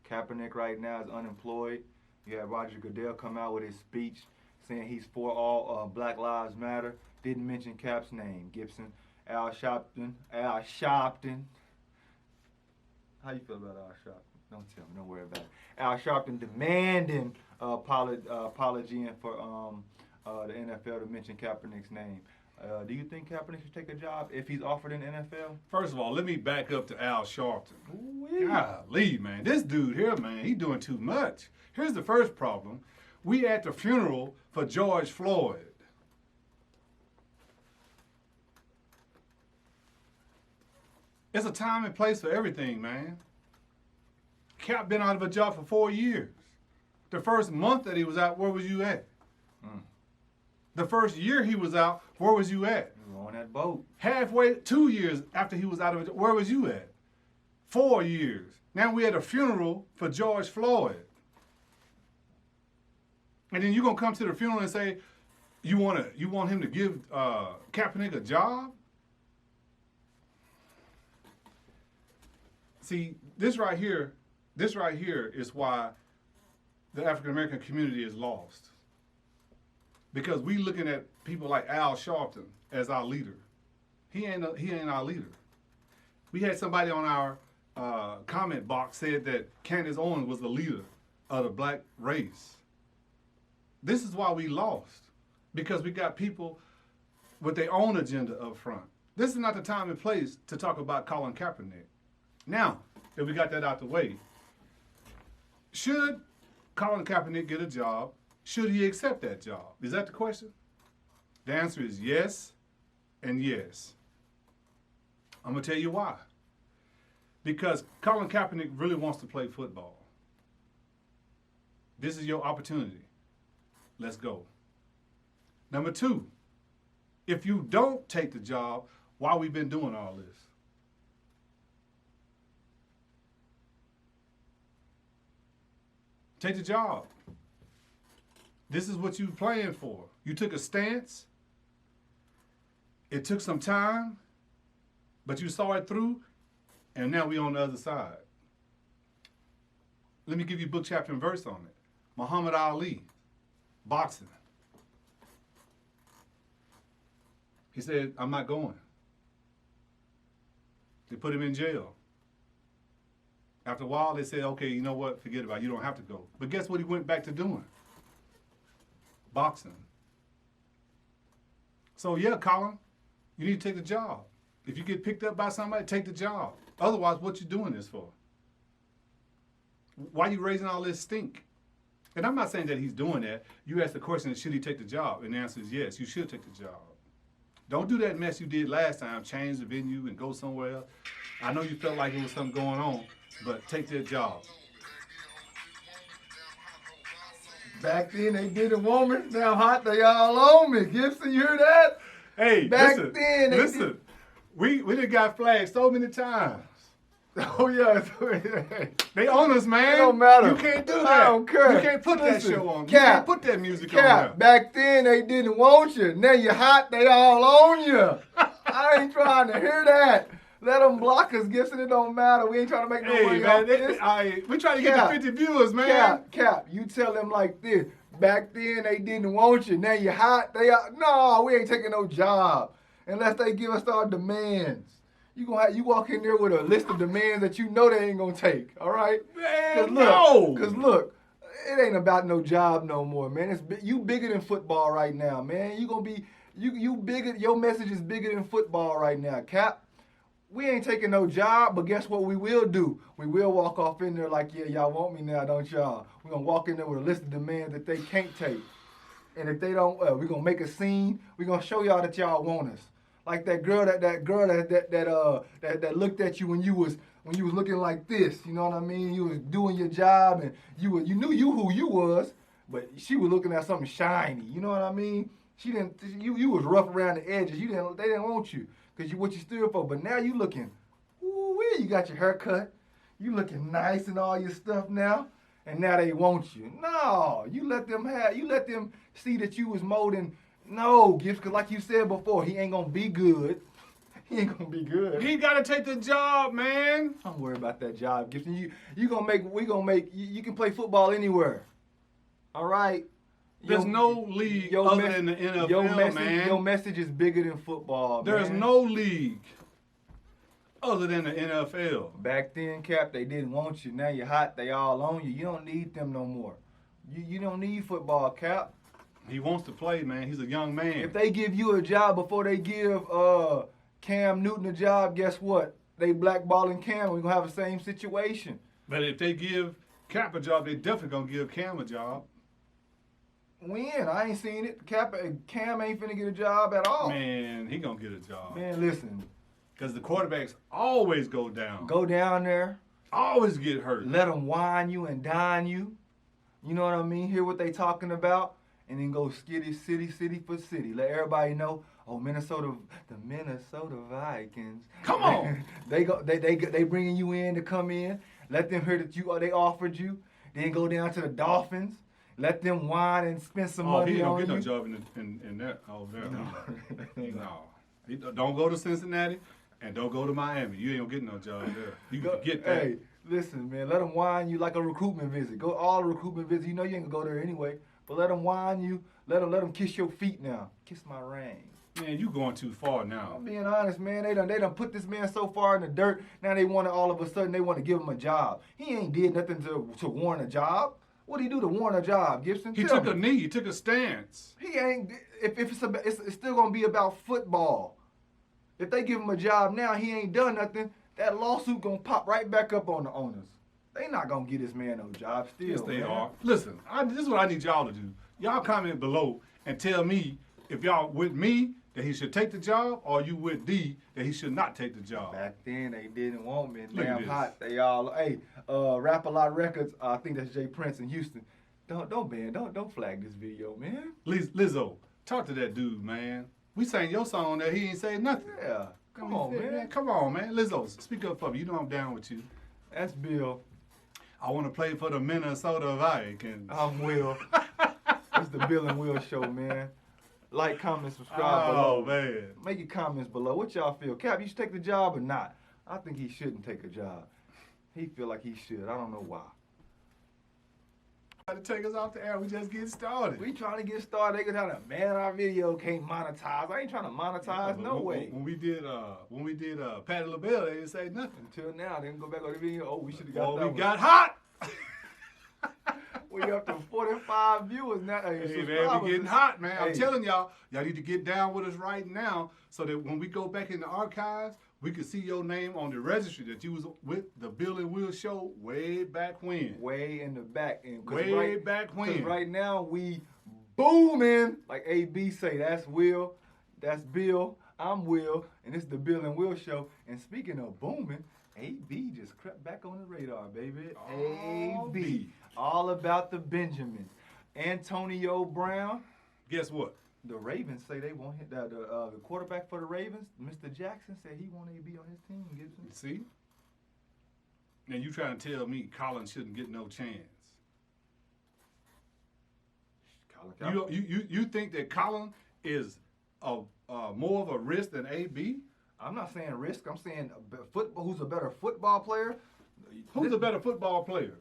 Kaepernick right now is unemployed. You had Roger Goodell come out with his speech saying he's for all Black Lives Matter. Didn't mention Cap's name. Gibson, Al Sharpton. How you feel about Al Sharpton? Don't tell me. Don't worry about it. Al Sharpton demanding apology for the NFL to mention Kaepernick's name. Do you think Kaepernick should take a job if he's offered in the NFL? First of all, let me back up to Al Sharpton. Ooh-wee. Golly, man. This dude here, man, he doing too much. Here's the first problem. We at the funeral for George Floyd. It's a time and place for everything, man. Cap been out of a job for 4 years. The first month that he was out, where was you at? The first year he was out, where was you at? We were on that boat. Halfway, 2 years after he was out of a job, where was you at? 4 years. Now we at a funeral for George Floyd. And then you're gonna come to the funeral and say, you want him to give Kaepernick a job? See, this right here is why the African American community is lost. Because we looking at people like Al Sharpton as our leader. He ain't our leader. We had somebody on our comment box said that Candace Owens was the leader of the black race. This is why we lost. Because we got people with their own agenda up front. This is not the time and place to talk about Colin Kaepernick. Now, if we got that out the way, should Colin Kaepernick get a job? Should he accept that job? Is that the question? The answer is yes and yes. I'm going to tell you why. Because Colin Kaepernick really wants to play football. This is your opportunity. Let's go. Number 2, if you don't take the job, why we been doing all this? Take the job. This is what you playing for. You took a stance. It took some time, but you saw it through, and now we on the other side. Let me give you book, chapter, and verse on it. Muhammad Ali, boxing. He said, I'm not going. They put him in jail. After a while, they said, okay, you know what? Forget about it. You don't have to go. But guess what he went back to doing? Boxing. So, yeah, Colin, you need to take the job. If you get picked up by somebody, take the job. Otherwise, what you doing this for? Why you raising all this stink? And I'm not saying that he's doing that. You asked the question, should he take the job? And the answer is yes, you should take the job. Don't do that mess you did last time, change the venue and go somewhere else. I know you felt like there was something going on, but take that job. Back then they didn't want me. Now hot they all on me. Gibson, you hear that? Hey, Back listen, then they listen. We done got flagged so many times. Oh yeah. They own us, man. It don't matter. You can't do that. I don't care. You can't put Listen, that show on. Cap, You can't put that music on there. Back then they didn't want you. Now you hot, they all on you. I ain't trying to hear that. Let them block us, Gibson. It don't matter. We ain't trying to make no Hey, money man, off this. we trying to get Cap, to 50 viewers, man. Cap, you tell them like this. Back then they didn't want you. Now you hot, they are. No, we ain't taking no job unless they give us our demands. You walk in there with a list of demands that you know they ain't gonna take. All right, Man, no. Cause look, it ain't about no job no more, man. You bigger than football right now, man. You gonna be you bigger. Your message is bigger than football right now, Cap. We ain't taking no job, but guess what we will do? We will walk off in there like, yeah, y'all want me now, don't y'all? We're going to walk in there with a list of demands that they can't take. And if they don't, we're going to make a scene. We're going to show y'all that y'all want us. Like that girl that looked at you when you was looking like this, you know what I mean? You was doing your job and you knew who you was, but she was looking at something shiny, you know what I mean? You was rough around the edges. They didn't want you. Because what you stood for. But now you looking, ooh-wee, you got your hair cut. You looking nice and all your stuff now. And now they want you. No, you let them see that you was molding. No, Gibbs, because like you said before, he ain't going to be good. He ain't going to be good. He got to take the job, man. Don't worry about that job, Gibson. You can play football anywhere. All right? There's no league other than the NFL, man. Your message is bigger than football, There's man. no league other than the NFL. Back then, Cap, they didn't want you. Now you're hot. They all on you. You don't need them no more. You don't need football, Cap. He wants to play, man. He's a young man. If they give you a job before they give Cam Newton a job, guess what? They blackballing Cam. We're going to have the same situation. But if they give Cap a job, they definitely going to give Cam a job. When? I ain't seen it. Cam ain't finna get a job at all. Man, he gonna get a job. Man, listen. Because the quarterbacks always go down. Go down there. Always get hurt. Let them wine you and dine you. You know what I mean? Hear what they talking about. And then go city for city. Let everybody know, the Minnesota Vikings. Come on. they bringing you in to come in. Let them hear that they offered you. Then go down to the Dolphins. Let them whine and spend some money on you. He don't get no job in that over there. No. Don't go to Cincinnati and don't go to Miami. You ain't gonna get no job there. You can get that. Hey, listen, man. Let them whine you like a recruitment visit. Go all the recruitment visits. You know you ain't gonna go there anyway. But let them whine you. Let them kiss your feet now. Kiss my ring. Man, you going too far now. I'm being honest, man. They done put this man so far in the dirt. Now they want to all of a sudden they want to give him a job. He ain't did nothing to warrant a job. What did he do to warrant a job, Gibson? He took a knee. He took a stance. He ain't. If it's still gonna be about football. If they give him a job now, he ain't done nothing. That lawsuit gonna pop right back up on the owners. They not gonna get this man no job still. Yes, they man. are. Listen, this is what I need y'all to do. Y'all comment below and tell me if y'all with me that he should take the job, or you with D that he should not take the job. Back then they didn't want me. Look at Damn this. hot. They all Rap-A-Lot Records. I think that's Jay Prince in Houston. Don't flag this video, man. Lizzo, talk to that dude, man. We sang your song there. He ain't say nothing. Yeah. Come on, man. Come on, man. Lizzo, speak up for me. You know I'm down with you. That's Bill. I want to play for the Minnesota Vikings. I'm Will. It's the Bill and Will show, man. Like, comment, subscribe Oh, below. man. Make your comments below. What y'all feel? Cap, you should take the job or not? I think he shouldn't take a job. He feel like he should. I don't know why. Try to take us off the air. We just getting started. We trying to get started. They could have a man, our video can't monetize. I ain't trying to monetize, no way. When we did Patti LaBelle, they didn't say nothing. Until now, they didn't go back on the video. Oh, we should have got Oh, that we one. got hot. We up to 45 viewers now. Hey, man, we getting hot, man. I'm Hey. telling y'all need to get down with us right now so that when we go back in the archives, we can see your name on the registry that you was with the Bill and Will show way back when. Way in the back. And Back when. Because right now we booming. Like AB say, that's Will, that's Bill, I'm Will, and it's the Bill and Will show. And speaking of booming, AB just crept back on the radar, baby. Oh, AB. B. All about the Benjamins. Antonio Brown. Guess what? The Ravens say they want him. The quarterback for the Ravens, Mr. Jackson, said he wanted to be on his team. Gibson. See? And you trying to tell me Colin shouldn't get no chance? You think that Colin is more of a risk than AB? I'm not saying risk. I'm saying who's a better football player? Who's a better football player?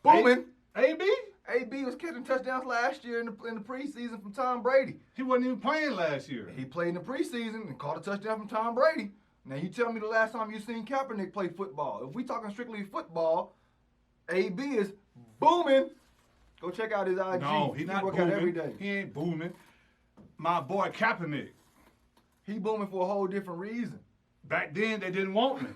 Booming. AB? AB was catching touchdowns last year in the preseason from Tom Brady. He wasn't even playing last year. He played in the preseason and caught a touchdown from Tom Brady. Now you tell me the last time you seen Kaepernick play football. If we talking strictly football, AB is booming. Go check out his IG. No, he's not work booming. out every day. He ain't booming. My boy Kaepernick. He booming for a whole different reason. Back then they didn't want me,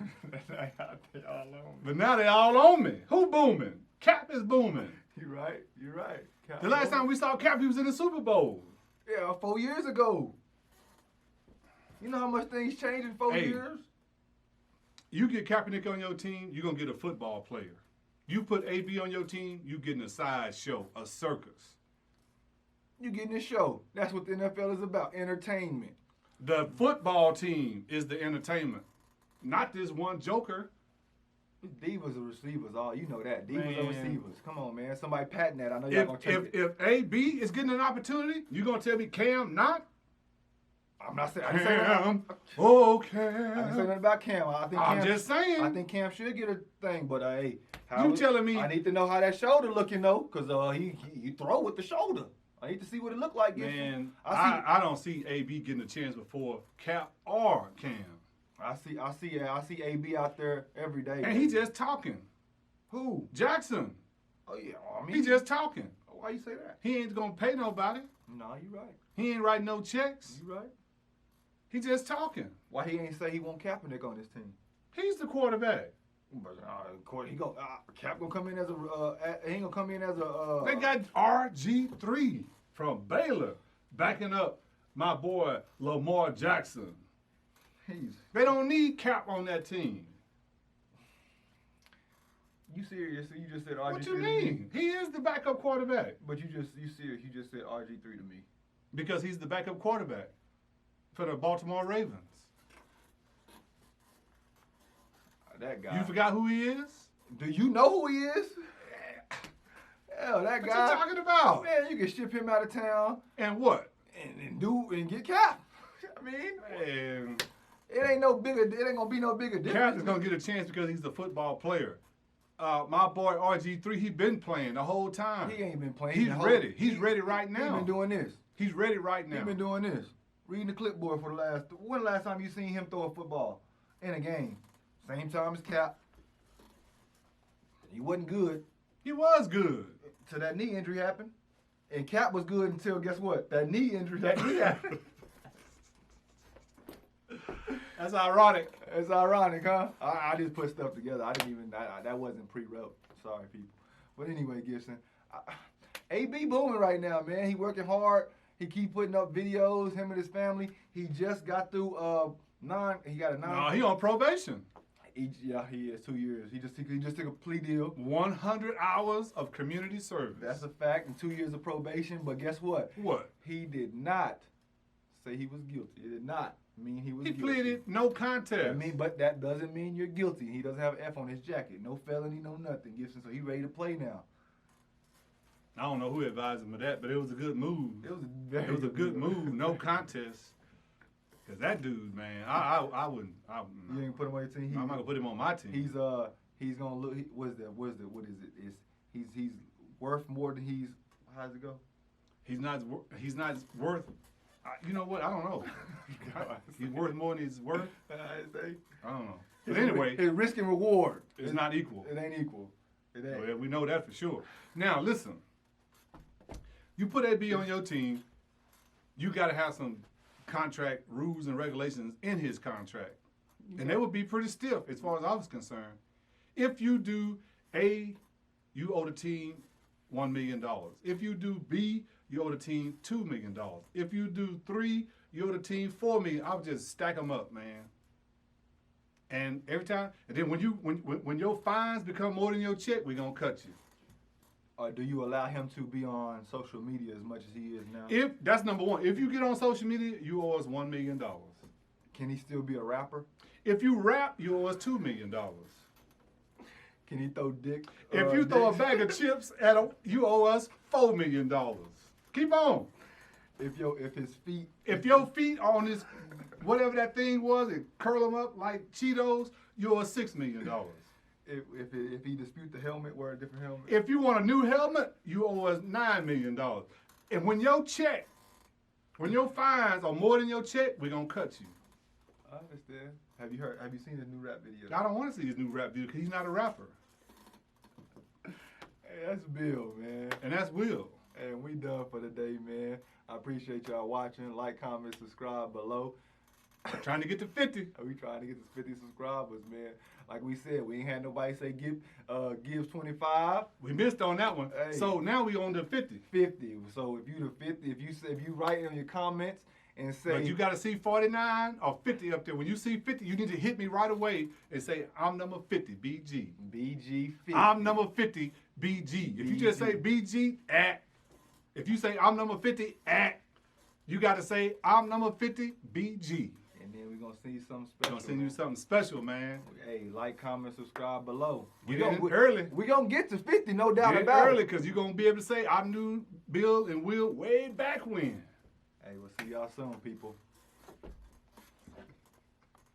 They all on me. but now they all on me. Who booming? Cap is booming. You're right. You're right. The last time we saw Cap, he was in the Super Bowl. Yeah, 4 years ago. You know how much things changed in 4 Hey. years? You get Kaepernick on your team, you're gonna get a football player. You put AB on your team, you getting a sideshow, a circus. You getting a show. That's what the NFL is about. Entertainment. The football team is the entertainment, not this one joker. Divas are receivers, all you know that. Divas are Man. receivers. Come on, man. Somebody patting that. I know y'all gonna take it. If AB is getting an opportunity, you gonna tell me Cam not? I'm not saying. I didn't say nothing. Cam, oh I didn't say Cam. nothing about Cam. I think I'm Cam, just saying. I think Cam should get a thing, but hey, You telling me- I need to know how that shoulder looking though, cause he throw with the shoulder. I need to see what it look like. Man, I I don't see AB getting a chance before Cap or Cam. see AB out there every day. And he just talking. who? Jackson, Oh yeah, I mean he just talking. Why you say that? He ain't gonna pay nobody. No, you right. He ain't writing no checks. You right. He just talking. Why he ain't say he want Kaepernick on his team? He's the quarterback. But he go Cap gonna come in as he ain't gonna come in as a. They got RG3 from Baylor backing up my boy Lamar Jackson. They don't need Cap on that team. You serious? You just said RG3. What you mean? He is the backup quarterback But you serious? You just said RG3 to me. because he's the backup quarterback for the Baltimore Ravens. That guy. You forgot who he is? Do you know who he is? Hell, that What guy. you talking about? Man, you can ship him out of town And what? and get Cap. I mean, And it ain't gonna be no bigger difference. Cap is gonna get a chance because he's the football player. My boy RG3, he been playing the whole time. He ain't been playing. He's the ready. He's ready right He now. been doing this. He's ready right now. He been doing this. Reading the clipboard for the last. When the last time you seen him throw a football in a game? Same time as Cap. He wasn't good He was good. till that knee injury happened, and Cap was good until guess what? That knee injury. That knee happened. That's ironic. It's ironic, huh? I just put stuff together. I didn't even. That wasn't pre-wrote. Sorry, people. But anyway, Gibson, AB booming right now, man. He working hard. He keep putting up videos. Him and his family. He just got through He got a 9. No, he on probation. Yeah, he is 2 years. He just took a plea deal. 100 hours of community service. That's a fact. And 2 years of probation. But guess what? What? He did not say he was guilty. It did not mean he was He guilty. pleaded no contest. But that doesn't mean you're guilty. He doesn't have an F on his jacket. No felony, no nothing, Gibson. So he ready to play now. I don't know who advised him of that, but it was a good move. It was a good move. No contest. Cause that dude, man, I wouldn't. You ain't put him on your team. I'm not gonna put him on my team. He's gonna look. What is it? He's worth more than he's. How does it go? He's not worth. You know what? I don't know. He's worth more than he's worth. I don't know. But anyway, his risk and reward. it's not equal. It ain't equal. It ain't. Well, we know that for sure. Now listen, you put AB on your team, you got to have some contract rules and regulations in his contract, and they would be pretty stiff as far as I was concerned. If you do A, you owe the team $1 million. If you do B, you owe the team $2 million. If you do 3, you owe the team $4 million. I would just stack them up, man. And every time, and then when your fines become more than your check, we're gonna cut you. Or do you allow him to be on social media as much as he is now? If that's number one. If you get on social media, you owe us $1 million. Can he still be a rapper? If you rap, you owe us $2 million. Can he throw dick? If you throw a dicks? bag of chips at you owe us $4 million. Keep on. If his feet. If your feet on this, whatever that thing was, and curl them up like Cheetos, you owe us $6 million. if he dispute the helmet, wear a different helmet. If you want a new helmet, you owe us $9 million. And when your fines are more than your check, we're gonna cut you. I understand. Have you seen his new rap video? I don't want to see his new rap video because he's not a rapper. Hey, that's Bill, man. And that's Will. And we done for the day, man. I appreciate y'all watching. Like, comment, subscribe below. Trying to get to 50. We trying to get to 50 subscribers, man. Like we said, we ain't had nobody say gives 25. We missed on that one. Hey. So now we on to 50. 50. So if you the 50, if you write in your comments and say But you got to see 49 or 50 up there. When you see 50, you need to hit me right away and say, I'm number 50, BG. BG 50. I'm number 50, BG. If you just say BG, if you say I'm number 50, you got to say I'm number 50, BG. And then we're going to send you something We're special. going to send you something special, man. Hey, like, comment, subscribe below. Get in early. We're going to get to 50, no doubt Get about early it. because you're going to be able to say I knew Bill and Will way back when. Hey, we'll see y'all soon, people.